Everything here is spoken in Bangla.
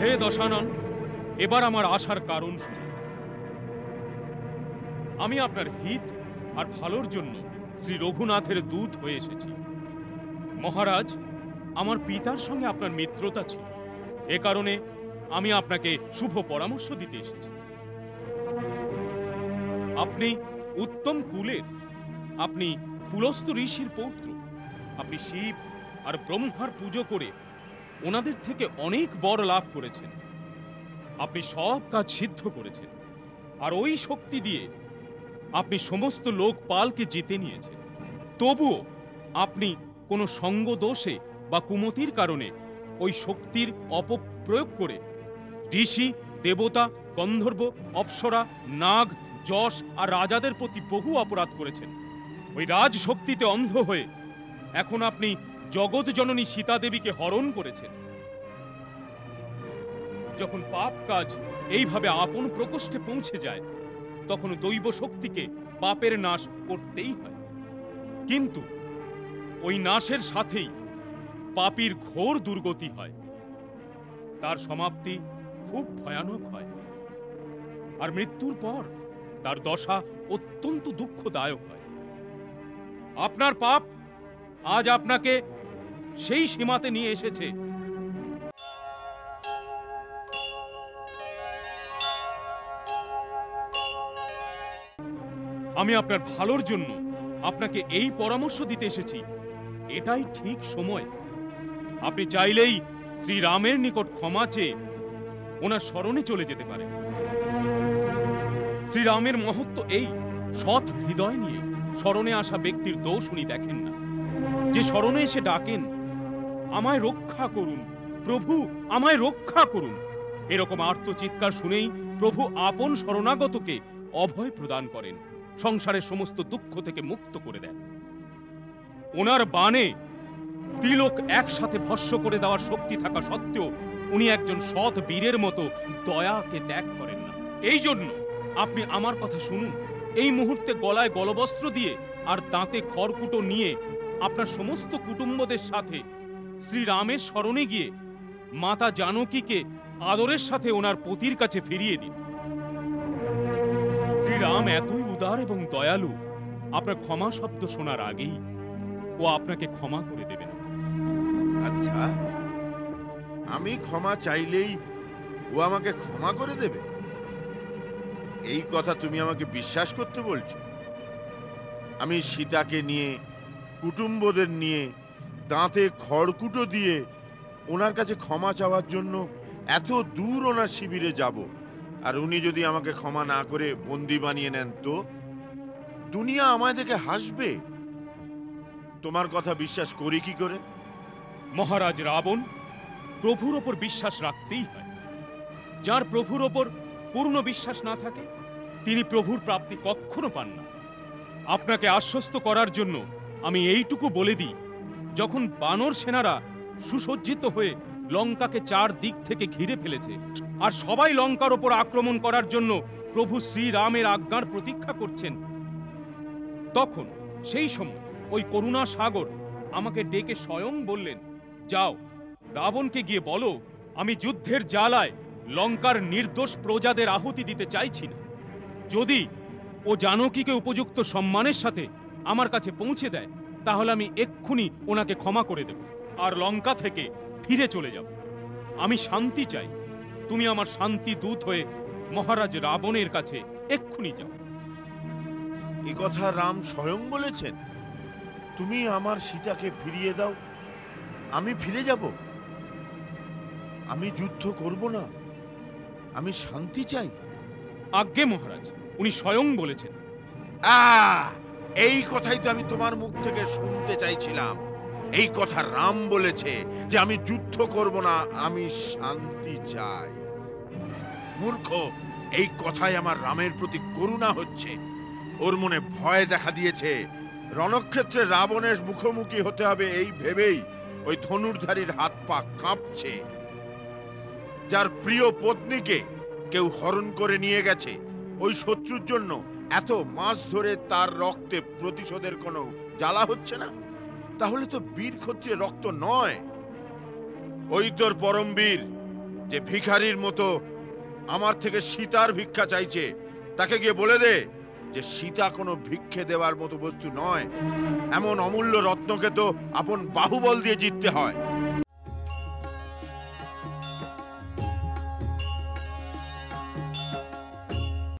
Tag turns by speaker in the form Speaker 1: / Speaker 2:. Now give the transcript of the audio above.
Speaker 1: হে দশানন, এবার আমার আসার কারণ শুনুন। আমি আপনার হিত আর ভালোর জন্য শ্রী রঘুনাথের দূত হয়ে এসেছি। মহারাজ, আমার পিতার সঙ্গে আপনার মিত্রতা ছিল, এ কারণে আমি আপনাকে শুভ পরামর্শ দিতে এসেছি। আপনি উত্তম কুলের, আপনি পুলস্ত ঋষির পৌত্র। আপনি শিব আর ব্রহ্মার পুজো করে ওনাদের থেকে অনেক বর লাভ করেছেন। আপনি সব কাজ সিদ্ধ করেছেন, আর ওই শক্তি দিয়ে আপনি সমস্ত লোকপালকে জিতে নিয়েছেন। তবুও আপনি কোনো সঙ্গ দোষে বা কুমতির কারণে ওই শক্তির অপপ্রয়োগ করে ঋষি, দেবতা, গন্ধর্ব, অপ্সরা, নাগ, যশ আর রাজাদের প্রতি বহু অপরাধ করেছেন। ওই রাজ শক্তিতে অন্ধ হয়ে এখন আপনি জগৎ জননী সীতা দেবীকে হরণ করেছেন। যখন পাপ কাজ এইভাবে আপন প্রকোষ্ঠে পৌঁছে যায়, তখন দৈব শক্তিকে পাপের নাশ করতেই হয়। কিন্তু ওই নাশের সাথেই পাপীর ঘোর দুর্গতি হয়, তার সমাপ্তি খুব ভয়ানক হয়, আর মৃত্যুর পর তার দশা অত্যন্ত দুঃখদায়ক হয়। আপনার পাপ আজ আপনাকে সেই সীমাতে নিয়ে এসেছে। আমি আপনার ভালোর জন্য আপনাকে এই পরামর্শ দিতে এসেছি। এটাই ঠিক সময়। আপনি চাইলেই শ্রীরামের নিকট ক্ষমা চেয়ে ওনার শরণে চলে যেতে পারেন। শ্রীরামের মহত্ব এই, সৎ হৃদয় নিয়ে শরণে আসা ব্যক্তির দোষ উনি দেখেন না। যে শরণে এসে ডাকেন, আমায় রক্ষা করুন প্রভু, আমায় রক্ষা করুন, এরকম আর্তচিৎকার শুনেই প্রভু আপন শরণাগতকে অভয় প্রদান করেন, সংসারের সমস্ত দুঃখ থেকে মুক্ত করে দেন। ওনার বাণে ত্রিলোক একসাথে ভস্ম করে দেওয়ার শক্তি থাকা সত্ত্বেও উনি একজন সৎ বীরের মতো দয়াকে ত্যাগ করেন না। এই জন্য আপনি আমার কথা শুনুন। এই মুহূর্তে গলায় গলবস্ত্র দিয়ে আর দাঁতে খড়কুটো নিয়ে আপনার সমস্ত কুটুম্বদের সাথে শ্রীরামের শরণে গিয়ে মাতা জানকীকে আদরের সাথে ওনার পতির কাছে ফিরিয়ে দিন। শ্রীরাম এতই উদার এবং দয়ালু, আপনার ক্ষমা শব্দ শোনার আগেই ও আপনাকে ক্ষমা করে দেবেন।
Speaker 2: আচ্ছা, আমি ক্ষমা চাইলেই ও আমাকে ক্ষমা করে দেবে? এই কথা তুমি আমাকে বিশ্বাস করতে বলছো? আমি সীতাকে নিয়ে, কুটুম্বদের নিয়ে, দাঁতে খড়কুটো দিয়ে ওনার কাছে ক্ষমা চাওয়ার জন্য এত দূর ওনার শিবিরে যাব, আর উনি যদি আমাকে ক্ষমা না করে বন্দি বানিয়ে নেন, তো দুনিয়া আমায় দেখে হাসবে। তোমার কথা বিশ্বাস করি কি করে?
Speaker 1: মহারাজ রাবণ, প্রভুর ওপর বিশ্বাস রাখতেই হয়। যার প্রভুর ওপর পূর্ণ বিশ্বাস না থাকে, তিনি প্রভুর প্রাপ্তি কখনো পান না। আপনাকে আশ্বস্ত করার জন্য আমি এইটুকু বলে দিই, যখন বানর সেনারা সুসজ্জিত হয়ে লঙ্কাকে চার দিক থেকে ঘিরে ফেলেছে, আর সবাই লঙ্কার ওপর আক্রমণ করার জন্য প্রভু শ্রীরামের আজ্ঞার প্রতীক্ষা করছেন, তখন সেই সময় ওই করুণা সাগর আমাকে ডেকে স্বয়ং বললেন, যাও, রাবণকে গিয়ে বলো, আমি যুদ্ধের জ্বালায় লঙ্কার নির্দোষ প্রজাদের আহুতি দিতে চাইছি না। যদি ও জানকীকে উপযুক্ত সম্মানের সাথে আমার কাছে পৌঁছে দেয়, তাহলে আমি এক্ষুনি ওনাকে ক্ষমা করে দেব আর লঙ্কা থেকে ফিরে চলে যাব। আমি শান্তি চাই। তুমি আমার শান্তি দূত হয়ে মহারাজ রাবণের কাছে এক্ষুনি যাও।
Speaker 2: এ কথা রাম স্বয়ং বলেছেন? তুমি আমার সীতাকে ফিরিয়ে দাও, আমি ফিরে যাব। আমি যুদ্ধ করব না, আমি শান্তি চাই।
Speaker 1: আজ্ঞে মহারাজ, উনি স্বয়ং বলেছেন।
Speaker 2: এই কথাই তো আমি তোমার মুখ থেকে শুনতে চাইছিলাম। এই কথা রাম বলেছে যে আমি যুদ্ধ করব না, আমি শান্তি চাই। মূর্খ, এই কথাই আমার রামের প্রতি করুণা হচ্ছে। ওর মনে ভয় দেখা দিয়েছে। রণক্ষেত্রে রাবণের মুখোমুখি হতে হবে এই ভেবেই ওই ধনুর্ধারীর হাত পা কাঁপছে। যার প্রিয় পত্নীকে কেউ হরণ করে নিয়ে গেছে, ওই শত্রুর জন্য এত মাস ধরে তার রক্তে প্রতিশোধের কোনো জ্বালা হচ্ছে না? তাহলে তো বীর ক্ষত্রিয়ের রক্ত নয়। ওই তোর পরমবীর যে ভিখারির মতো আমার থেকে সীতার ভিক্ষা চাইছে তাকে গিয়ে বলে দে যে সীতা কোনো ভিক্ষে দেওয়ার মতো বস্তু নয়। এমন অমূল্য রত্নকে তো আপন বাহুবল দিয়ে জিততে হয়।